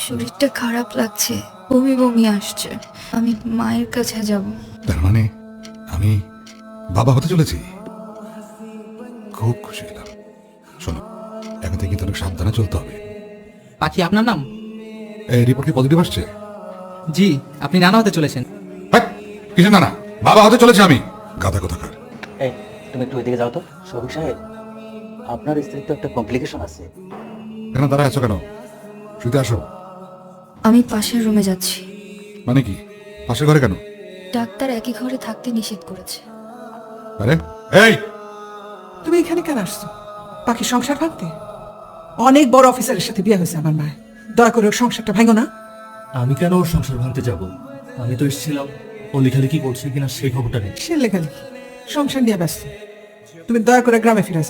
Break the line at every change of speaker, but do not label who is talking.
শরীরটা খারাপ লাগছে, বমি বমি আসছে। আমি মায়ের কাছে যাব।
তার মানে আমি বাবা হতে চলেছি। খুব খুশি হলাম। শোনো, এখন থেকে কিন্তু অনেক সাবধানে চলতে হবে।
পাখি আপনার নাম?
এই রিপোর্ট কি পজিটিভ আসছে?
জি, আপনি নানা হতে চলেছেন।
হ্যাঁ, কিসের না বাবা হতে চলেছে আমি। গাধা কোথাকার।
এই, তুমি একটু ওইদিকে যাও তো। শফিক সাহেব, আপনার স্ত্রীর তো একটা কমপ্লিকেশন আছে।
কেন দাঁড়ায় আছো কেন? শুতে আসো।
আমি পাশের রুমে যাচ্ছি।
মানে কি? পাশের ঘরে কেন?
ডাক্তার একই ঘরে থাকতে নিষেধ করেছে।
আরে এই,
তুমি এখানে কেন আসছো? পাখির সংসার ভাঙতে? অনেক বড় অফিসারের সাথে বিয়ে হয়েছে আমার মায়ের। দয়া করে ওর সংসারটা ভাঙো না।
আমি কেন ওর সংসার ভাঙতে যাব? আমি তো এসেছিলাম ও লেখালেখি করছে কিনা সেই খবরটা নিয়ে।
সে লেখালেখি সংসার নিয়ে ব্যস্ত। তুমি দয়া করে গ্রামে ফিরে আসো।